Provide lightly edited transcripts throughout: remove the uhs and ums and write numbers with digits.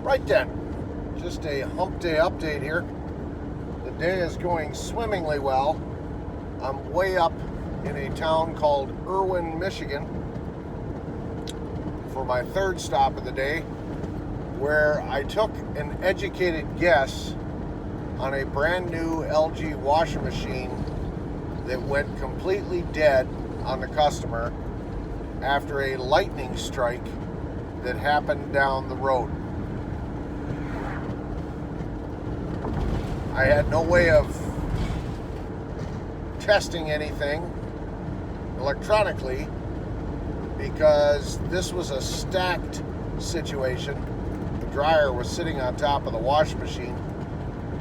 Right then, just a hump day update here. The day is going swimmingly well. I'm way up in a town called Irwin, Michigan for my third stop of the day, where I took an educated guess on a brand new LG washing machine that went completely dead on the customer after a lightning strike that happened down the road. I had no way of testing anything electronically because this was a stacked situation. The dryer was sitting on top of the washing machine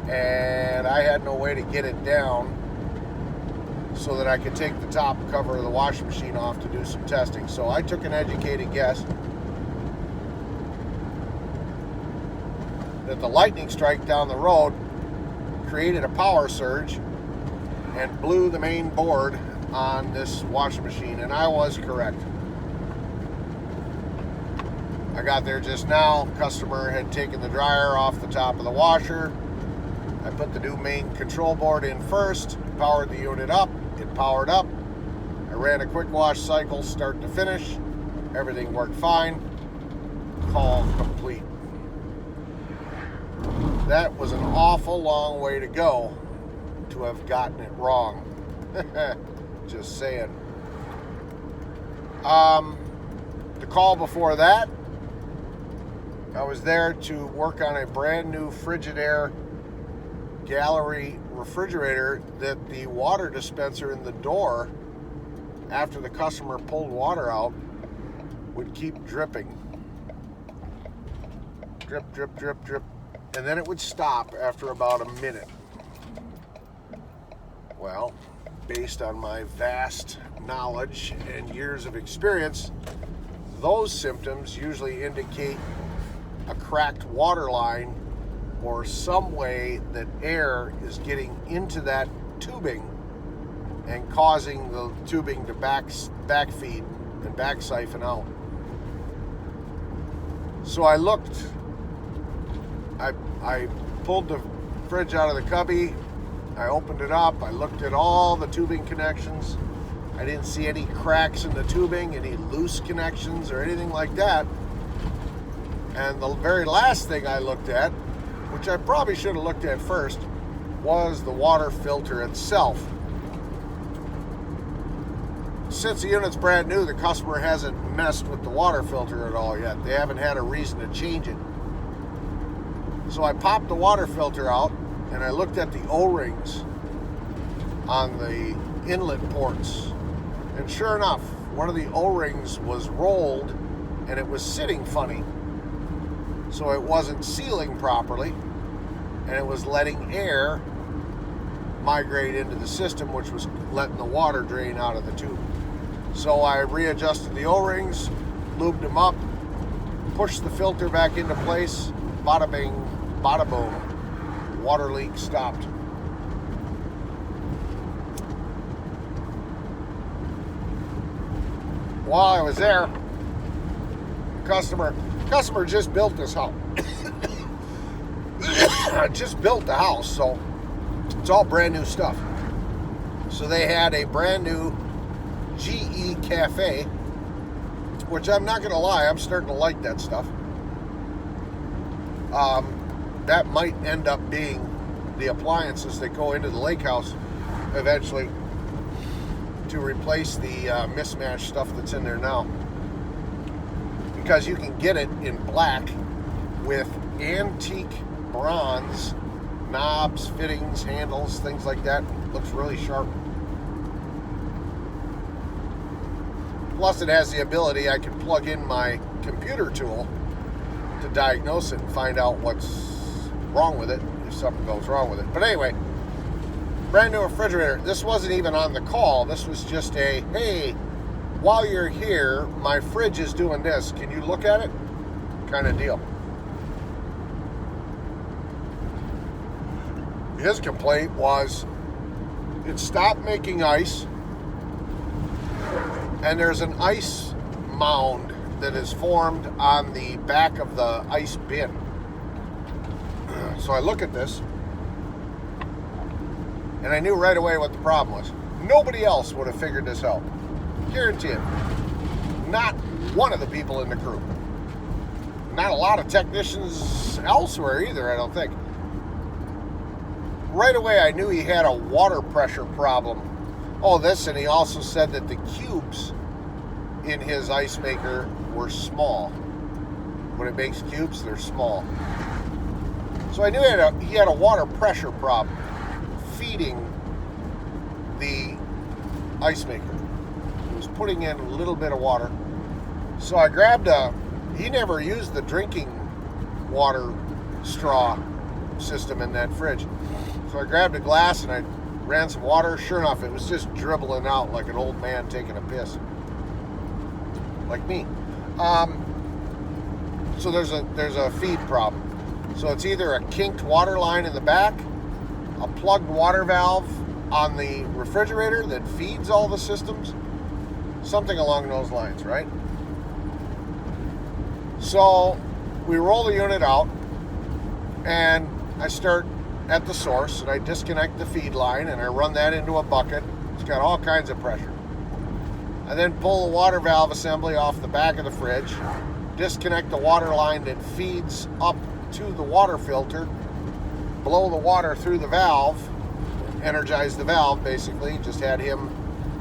and I had no way to get it down so that I could take the top cover of the washing machine off to do some testing. So I took an educated guess that the lightning strike down the road created a power surge and blew the main board on this washing machine, and I was correct. I got there just now. Customer had taken the dryer off the top of the washer. I put the new main control board in first, powered the unit up. It powered up. I ran a quick wash cycle start to finish. Everything worked fine. Call complete. That was an awful long way to go to have gotten it wrong. Just saying. The call before that, I was there to work on a brand new Frigidaire gallery refrigerator that the water dispenser in the door, after the customer pulled water out, would keep dripping. Drip, drip, drip, drip. And then it would stop after about a minute. Well, based on my vast knowledge and years of experience, those symptoms usually indicate a cracked water line or some way that air is getting into that tubing and causing the tubing to backfeed and back siphon out. So I looked. I pulled the fridge out of the cubby. I opened it up. I looked at all the tubing connections. I didn't see any cracks in the tubing, any loose connections or anything like that. And the very last thing I looked at, which I probably should have looked at first, was the water filter itself. Since the unit's brand new, the customer hasn't messed with the water filter at all yet. They haven't had a reason to change it. So I popped the water filter out and I looked at the O-rings on the inlet ports. And sure enough, one of the O-rings was rolled and it was sitting funny. So it wasn't sealing properly and it was letting air migrate into the system, which was letting the water drain out of the tube. So I readjusted the O-rings, lubed them up, pushed the filter back into place, bada bing, bada boom, water leak stopped. While I was there, customer just built this house. Just built the house, so it's all brand new stuff. So they had a brand new GE cafe, which I'm not gonna lie, I'm starting to like that stuff. That might end up being the appliances that go into the lake house eventually to replace the mismatched stuff that's in there now. Because you can get it in black with antique bronze knobs, fittings, handles, things like that. Looks really sharp. Plus it has the ability, I can plug in my computer tool to diagnose it and find out what's wrong with it if something goes wrong with it. But anyway, brand new refrigerator. This wasn't even on the call. This was just a, hey, while you're here, my fridge is doing this. Can you look at it? Kind of deal. His complaint was it stopped making ice and there's an ice mound that is formed on the back of the ice bin. So I look at this, and I knew right away what the problem was. Nobody else would have figured this out. Guarantee it. Not one of the people in the crew. Not a lot of technicians elsewhere either, I don't think. Right away, I knew he had a water pressure problem. Oh, this, and he also said that the cubes in his ice maker were small. When it makes cubes, they're small. So I knew he had a water pressure problem feeding the ice maker. He was putting in a little bit of water. So I grabbed he never used the drinking water straw system in that fridge. So I grabbed a glass and I ran some water. Sure enough, it was just dribbling out like an old man taking a piss. Like me. So there's a feed problem. So it's either a kinked water line in the back, a plugged water valve on the refrigerator that feeds all the systems, something along those lines, right? So we roll the unit out, and I start at the source, and I disconnect the feed line, and I run that into a bucket. It's got all kinds of pressure. I then pull the water valve assembly off the back of the fridge, disconnect the water line that feeds up to the water filter, blow the water through the valve, energize the valve basically. Just had him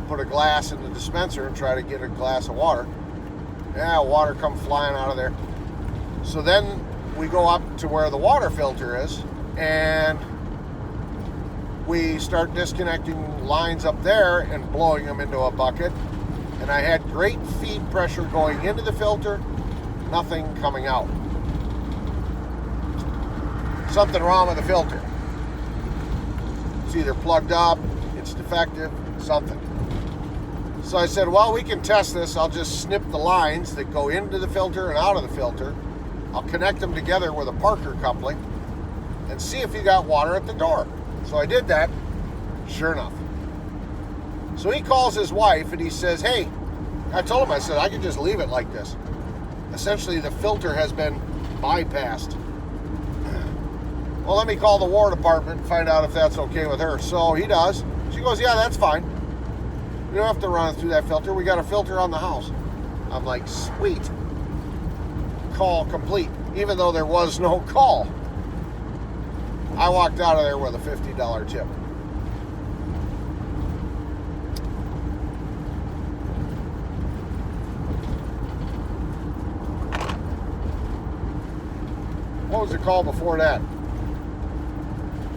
put a glass in the dispenser and try to get a glass of water. Yeah, water come flying out of there. So then we go up to where the water filter is, and we start disconnecting lines up there and blowing them into a bucket. And I had great feed pressure going into the filter, nothing coming out. Something wrong with the filter. It's either plugged up, it's defective, something. So I said, well, we can test this. I'll just snip the lines that go into the filter and out of the filter. I'll connect them together with a Parker coupling and see if you got water at the door. So I did that. Sure enough. So he calls his wife and he says, hey, I told him, I said, I could just leave it like this. Essentially, the filter has been bypassed. Well, let me call the War Department and find out if that's okay with her. So he does. She goes, yeah, that's fine. We don't have to run it through that filter. We got a filter on the house. I'm like, sweet. Call complete. Even though there was no call. I walked out of there with a $50 tip. What was the call before that?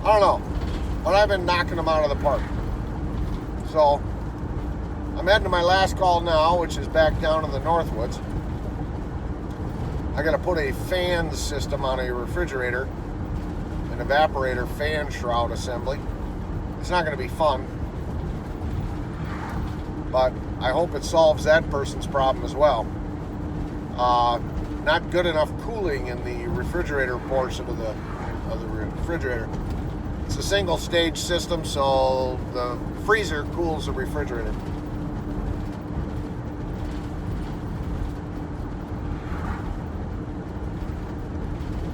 I don't know. But I've been knocking them out of the park. So I'm heading to my last call now, which is back down in the Northwoods. I got to put a fan system on a refrigerator, an evaporator fan shroud assembly. It's not going to be fun, but I hope it solves that person's problem as well. Not good enough cooling in the refrigerator portion of the refrigerator. It's a single stage system, so the freezer cools the refrigerator.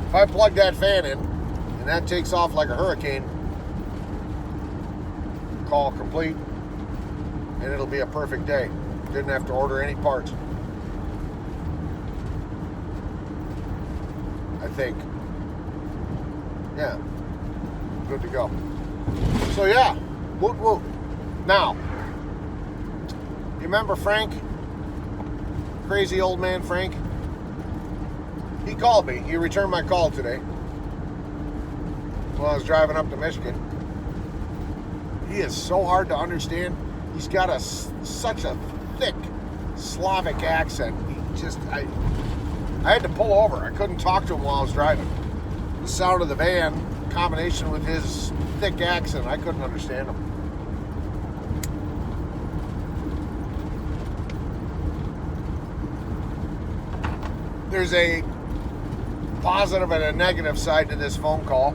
If I plug that fan in, and that takes off like a hurricane, call complete, and it'll be a perfect day. Didn't have to order any parts. I think. Yeah. Good to go. So yeah, woot woot. Now, you remember Frank? Crazy old man Frank? He called me. He returned my call today while I was driving up to Michigan. He is so hard to understand. He's got such a thick Slavic accent. I had to pull over. I couldn't talk to him while I was driving. The sound of the van, in combination with his thick accent, I couldn't understand him. There's a positive and a negative side to this phone call.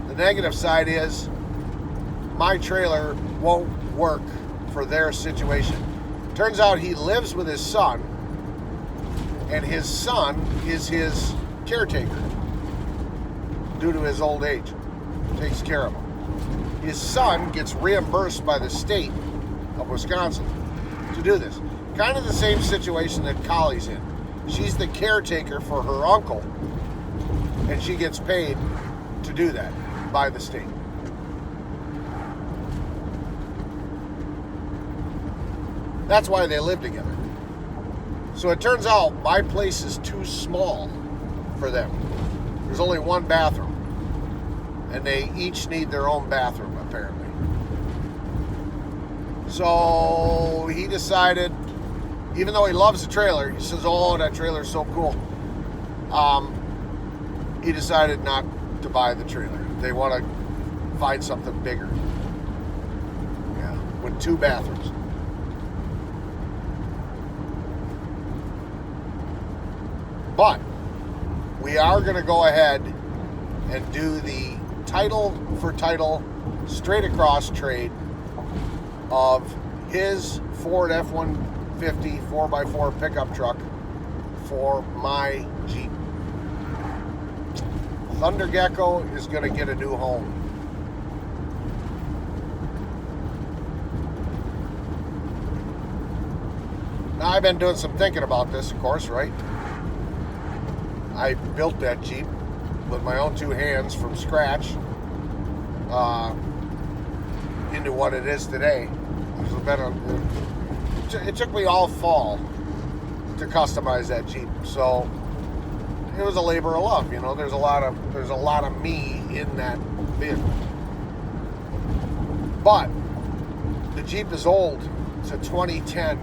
The negative side is my trailer won't work for their situation. Turns out he lives with his son, and his son is his caretaker. due to his old age. Takes care of him. His son gets reimbursed by the state of Wisconsin to do this. Kind of the same situation that Collie's in. She's the caretaker for her uncle, and she gets paid to do that by the state. That's why they live together. So it turns out my place is too small for them. There's only one bathroom. And they each need their own bathroom, apparently. So he decided, even though he loves the trailer, he says, oh, that trailer's so cool. He decided not to buy the trailer. They want to find something bigger. Yeah, with 2 bathrooms. But we are going to go ahead and do the title for title straight across trade of his Ford F-150 4x4 pickup truck for my Jeep. Thunder Gecko is going to get a new home. Now, I've been doing some thinking about this, of course, right? I built that Jeep with my own 2 hands from scratch into what it is today. It took me all fall to customize that Jeep, so it was a labor of love. You know, there's a lot of me in that vehicle. But the Jeep is old. It's a 2010,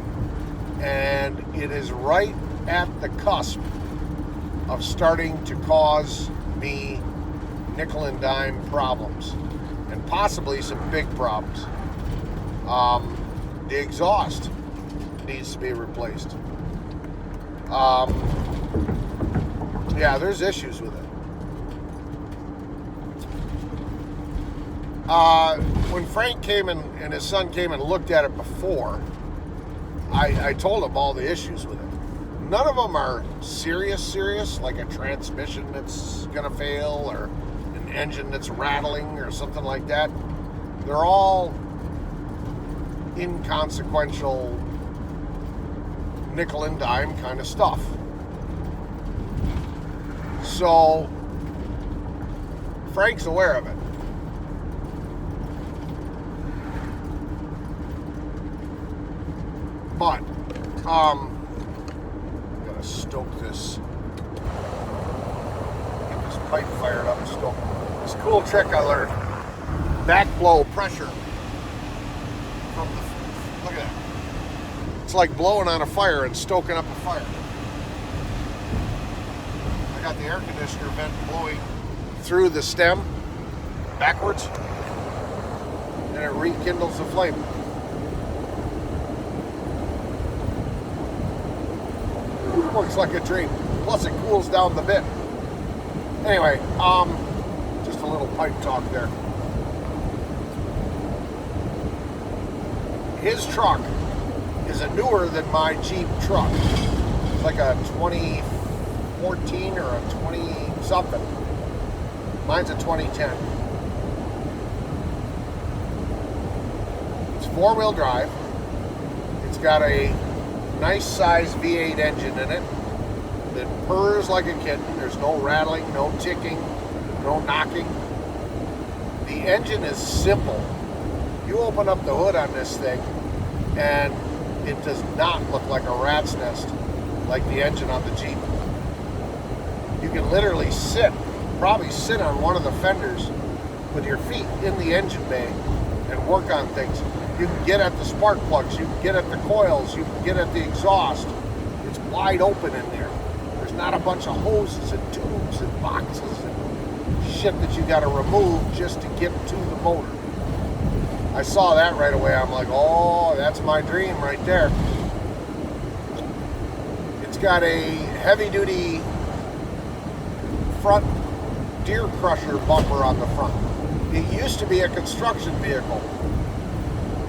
and it is right at the cusp of starting to cause me nickel and dime problems, and possibly some big problems. The exhaust needs to be replaced. Yeah, there's issues with it. When Frank came and his son came and looked at it before, I told him all the issues with it. None of them are serious, like a transmission that's gonna fail or an engine that's rattling or something like that. They're all inconsequential nickel and dime kind of stuff. So Frank's aware of it. But gotta stoke this. Get this pipe fired up and stoke. This cool trick I learned. Backblow pressure from the, look at that. It's like blowing on a fire and stoking up a fire. I got the air conditioner vent blowing through the stem backwards, and it rekindles the flame. Works like a dream. Plus it cools down the bit. Anyway, just a little pipe talk there. His truck is a newer than my Jeep truck. It's like a 2014 or a 20 something. Mine's a 2010. It's 4-wheel drive. It's got a nice size V8 engine in it that purrs like a kitten. There's no rattling, no ticking, no knocking. The engine is simple. You open up the hood on this thing and it does not look like a rat's nest like the engine on the Jeep. You can literally probably sit on one of the fenders with your feet in the engine bay and work on things. You can get at the spark plugs, you can get at the coils, you can get at the exhaust. It's wide open in there. There's not a bunch of hoses and tubes and boxes and shit that you got to remove just to get to the motor. I saw that right away. I'm like, oh, that's my dream right there. It's got a heavy-duty front deer crusher bumper on the front. It used to be a construction vehicle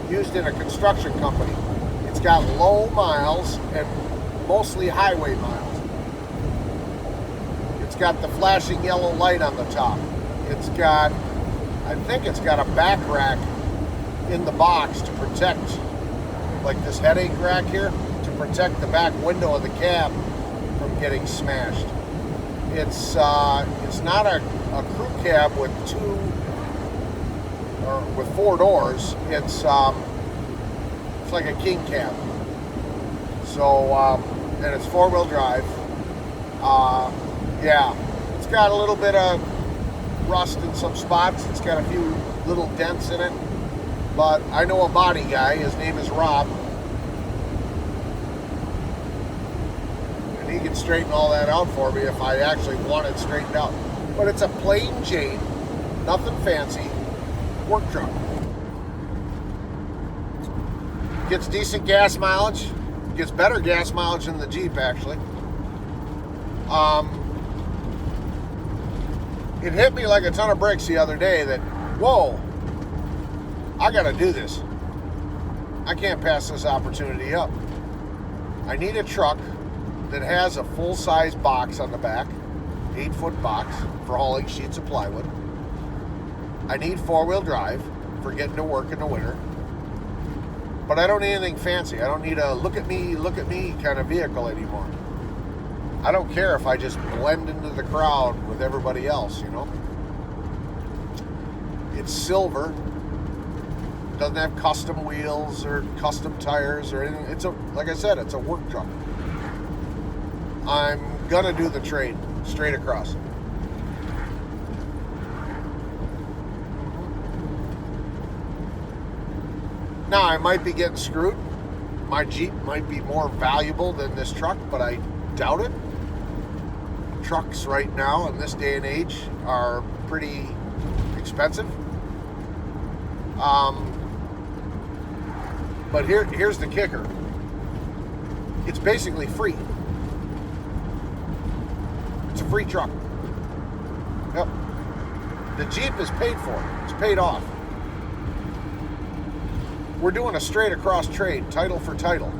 used in a construction company. It's got low miles and mostly highway miles. It's got the flashing yellow light on the top. I think it's got a back rack in the box to protect, like this headache rack here, to protect the back window of the cab from getting smashed. It's not a crew cab with with 4 doors. It's like a king cab. So and it's 4-wheel drive. Yeah, it's got a little bit of rust in some spots. It's got a few little dents in it. But I know a body guy. His name is Rob. And he can straighten all that out for me if I actually want it straightened out. But it's a plain Jane, nothing fancy, work truck. Gets decent gas mileage. Gets better gas mileage than the Jeep, actually. It hit me like a ton of bricks the other day that, whoa, I gotta do this. I can't pass this opportunity up. I need a truck that has a full-size box on the back, 8-foot box for hauling sheets of plywood. I need 4-wheel drive for getting to work in the winter. But I don't need anything fancy. I don't need a look at me kind of vehicle anymore. I don't care if I just blend into the crowd with everybody else, you know. It's silver. Doesn't have custom wheels or custom tires or anything. It's like I said, it's a work truck. I'm gonna do the trade straight across. Now, I might be getting screwed. My Jeep might be more valuable than this truck, but I doubt it. Trucks right now in this day and age are pretty expensive. But here's the kicker. It's basically free. It's a free truck. Yep. The Jeep is paid for. It's paid off. We're doing a straight across trade, title for title.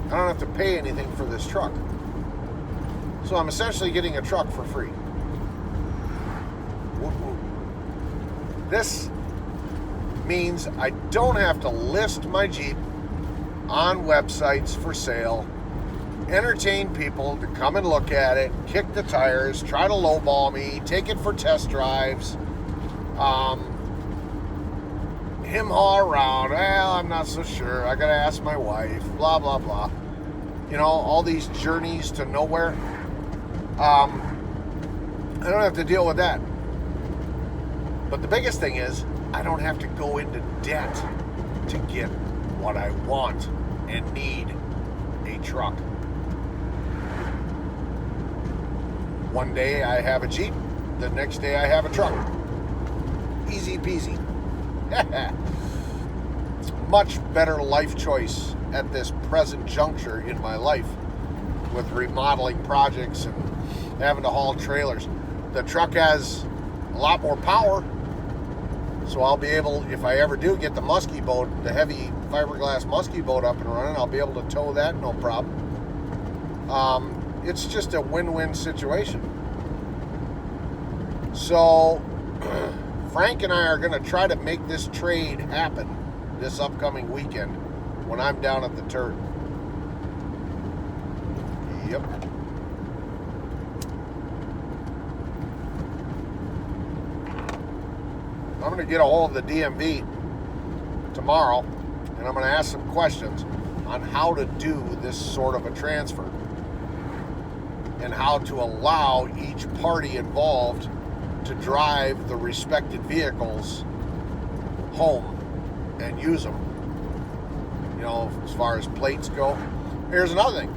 I don't have to pay anything for this truck. So I'm essentially getting a truck for free. This means I don't have to list my Jeep on websites for sale, entertain people to come and look at it, kick the tires, try to lowball me, take it for test drives, him-haw around. Well, I'm not so sure. I gotta ask my wife. Blah, blah, blah. You know, all these journeys to nowhere. I don't have to deal with that. But the biggest thing is, I don't have to go into debt to get what I want and need, a truck. One day I have a Jeep, the next day I have a truck. Easy peasy. Much better life choice at this present juncture in my life with remodeling projects and having to haul trailers. The truck has a lot more power, so I'll be able, if I ever do get the muskie boat, the heavy fiberglass muskie boat up and running, I'll be able to tow that no problem. It's just a win-win situation. So Frank and I are going to try to make this trade happen this upcoming weekend when I'm down at the Turd. Yep. I'm going to get a hold of the DMV tomorrow, and I'm going to ask some questions on how to do this sort of a transfer and how to allow each party involved to drive the respected vehicles home and use them. You know, as far as plates go. Here's another thing.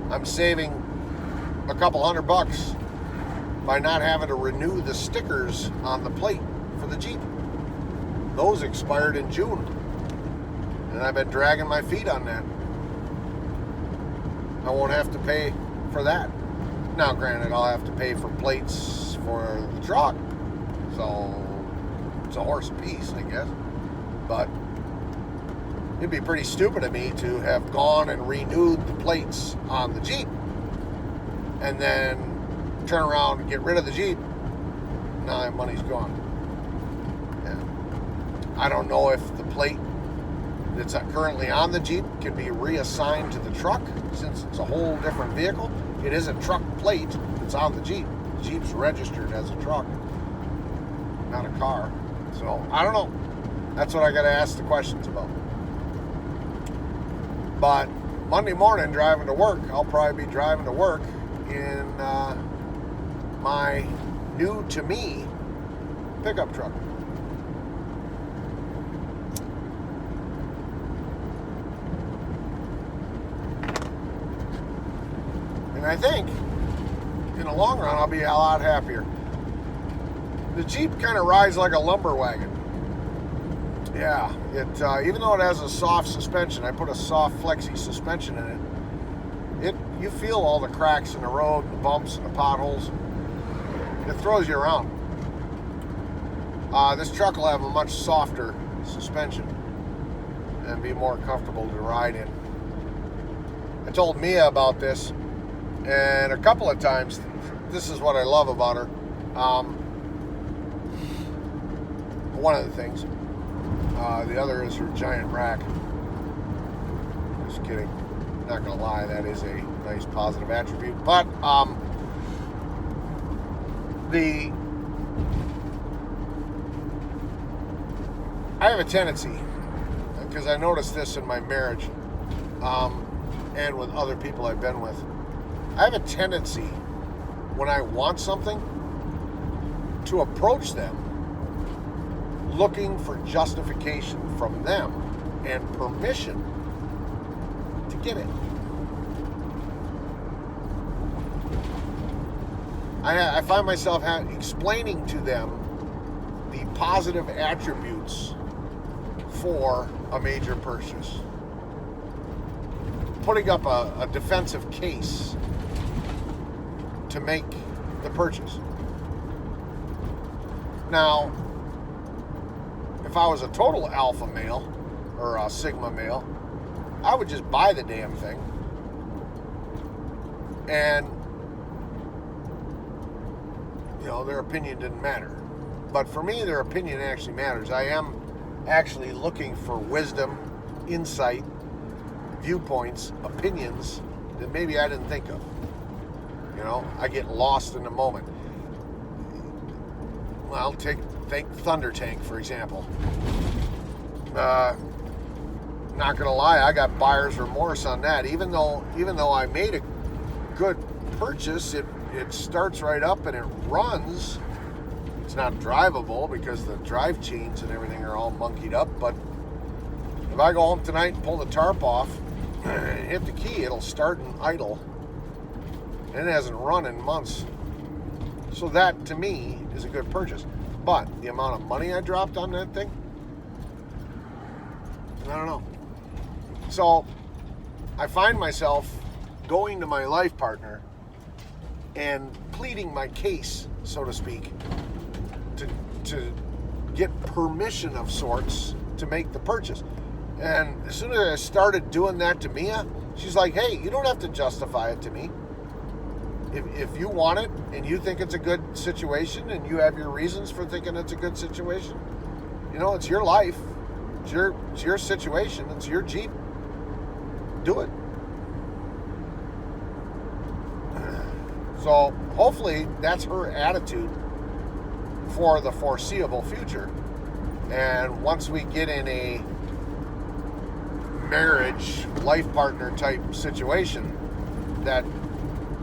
I'm saving a couple $100 by not having to renew the stickers on the plate for the Jeep. Those expired in June, and I've been dragging my feet on that. I won't have to pay for that. Now, granted, I'll have to pay for plates for the truck, so it's a horse apiece, I guess. But it'd be pretty stupid of me to have gone and renewed the plates on the Jeep and then turn around and get rid of the Jeep, now that money's gone. Yeah. I don't know if the plate that's currently on the Jeep can be reassigned to the truck, since it's a whole different vehicle. It is a truck plate that's on the Jeep. The Jeep's registered as a truck, not a car. So I don't know. That's what I got to ask the questions about. But Monday morning, driving to work, I'll probably be driving to work in my new to me pickup truck. And I think in the long run, I'll be a lot happier. The Jeep kind of rides like a lumber wagon. Yeah, it even though it has a soft suspension, I put a soft flexi suspension in it. You feel all the cracks in the road, the bumps and the potholes. It throws you around. This truck will have a much softer suspension and be more comfortable to ride in. I told Mia about this, and a couple of times, this is what I love about her. One of the things. The other is her giant rack. Just kidding. Not gonna lie, that is a nice positive attribute. But I have a tendency, because I noticed this in my marriage, and with other people I've been with. I have a tendency, when I want something, to approach them looking for justification from them and permission to get it. I find myself explaining to them the positive attributes for a major purchase, putting up a defensive case to make the purchase. Now, if I was a total alpha male or a sigma male, I would just buy the damn thing. And, their opinion didn't matter. But for me, their opinion actually matters. I am actually looking for wisdom, insight, viewpoints, opinions that maybe I didn't think of. I get lost in the moment. Well, take Thunder Tank, for example. Not gonna lie, I got buyer's remorse on that. Even though I made a good purchase, it starts right up and it runs. It's not drivable because the drive chains and everything are all monkeyed up. But if I go home tonight and pull the tarp off and hit the key, it'll start and idle. And it hasn't run in months. So that, to me, is a good purchase. But the amount of money I dropped on that thing, I don't know. So I find myself going to my life partner and pleading my case, so to speak, to get permission of sorts to make the purchase. And as soon as I started doing that to Mia, she's like, hey, you don't have to justify it to me. If you want it and you think it's a good situation and you have your reasons for thinking it's a good situation, it's your life. It's your situation. It's your Jeep. Do it. So hopefully that's her attitude for the foreseeable future. And once we get in a marriage, life partner type situation, that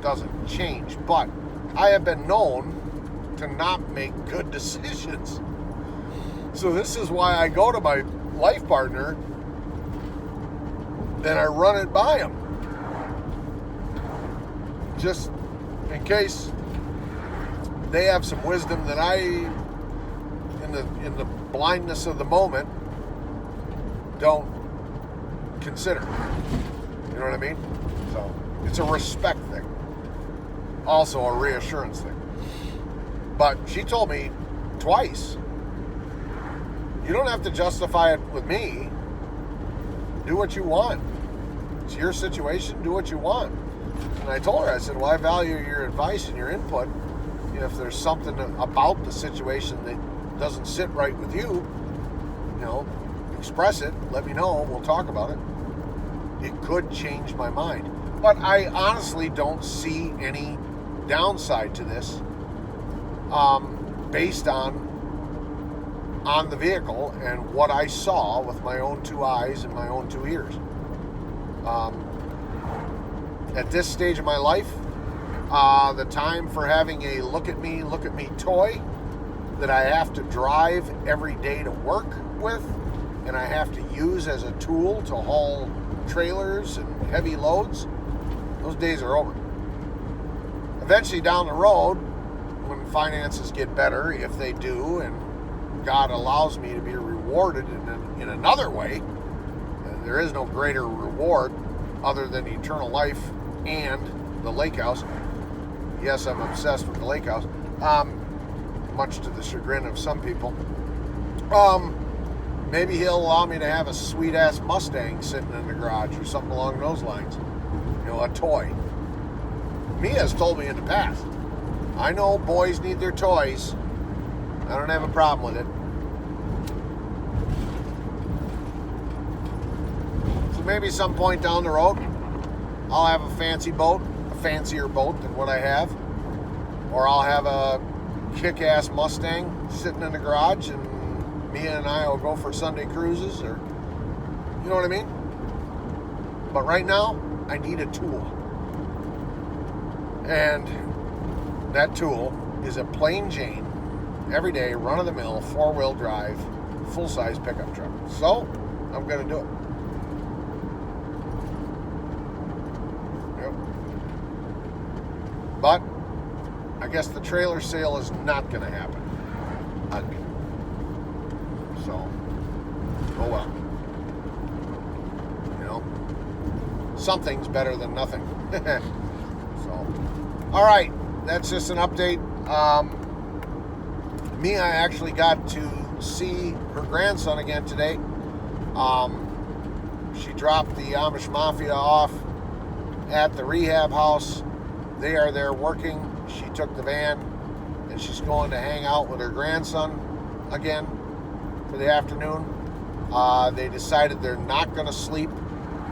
doesn't change. But I have been known to not make good decisions. So this is why I go to my life partner and I run it by him, just in case they have some wisdom that I, in the blindness of the moment, don't consider. You know what I mean? So it's a respect thing, also a reassurance thing. But she told me twice, you don't have to justify it with me. Do what you want. It's your situation. Do what you want. And I told her, I said, well, I value your advice and your input, if there's something about the situation that doesn't sit right with you, express it, let me know, we'll talk about it. It could change my mind. But I honestly don't see any downside to this based on the vehicle and what I saw with my own 2 eyes and my own 2 ears. At this stage of my life, the time for having a look at me toy that I have to drive every day to work with and I have to use as a tool to haul trailers and heavy loads, those days are over. Eventually down the road, when finances get better, if they do, and God allows me to be rewarded in another way, there is no greater reward other than eternal life and the lake house. Yes, I'm obsessed with the lake house, much to the chagrin of some people. Maybe he'll allow me to have a sweet-ass Mustang sitting in the garage or something along those lines. A toy. Mia has told me in the past, I know boys need their toys. I don't have a problem with it. So maybe some point down the road, I'll have a fancy boat, a fancier boat than what I have. Or I'll have a kick-ass Mustang sitting in the garage and Mia and I will go for Sunday cruises, or you know what I mean? But right now, I need a tool. And that tool is a plain Jane, everyday, run-of-the-mill, 4-wheel drive, full-size pickup truck. So, I'm going to do it. Yep. But, I guess the trailer sale is not going to happen. So, oh well. Something's better than nothing. So, all right, that's just an update. Mia actually got to see her grandson again today. She dropped the Amish Mafia off at the rehab house. They are there working. She took the van and she's going to hang out with her grandson again for the afternoon. They decided they're not going to sleep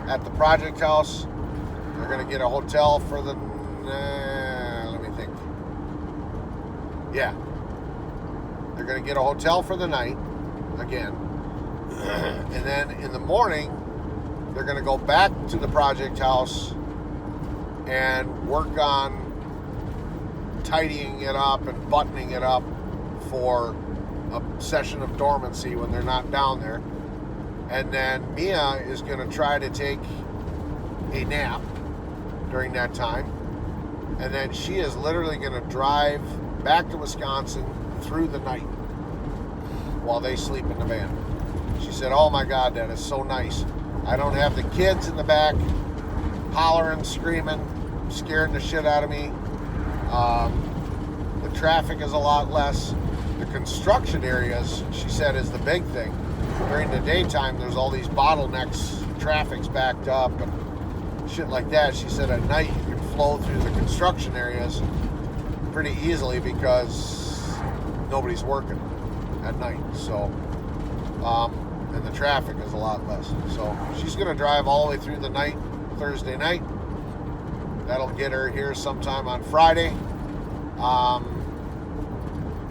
at the project house. They're going to get a hotel for the... let me think. Yeah. They're going to get a hotel for the night, again. And then in the morning, they're going to go back to the project house and work on tidying it up and buttoning it up for a session of dormancy when they're not down there. And then Mia is going to try to take a nap during that time. And then she is literally going to drive back to Wisconsin through the night while they sleep in the van. She said, oh my God, that is so nice. I don't have the kids in the back hollering, screaming, scaring the shit out of me. The traffic is a lot less. The construction areas, she said, is the big thing. During the daytime, there's all these bottlenecks, traffic's backed up and shit like that. She said at night you can flow through the construction areas pretty easily because nobody's working at night. So, and the traffic is a lot less. So she's going to drive all the way through the night, Thursday night. That'll get her here sometime on Friday.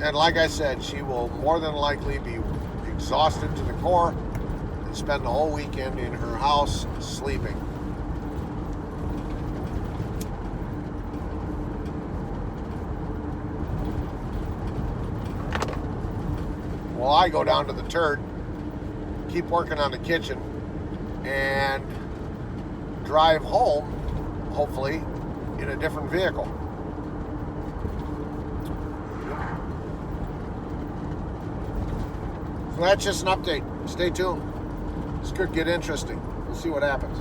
And like I said, she will more than likely be exhausted to the core and spend the whole weekend in her house sleeping. Well, I go down to the turd, keep working on the kitchen, and drive home, hopefully, in a different vehicle. So that's just an update. Stay tuned. This could get interesting. We'll see what happens.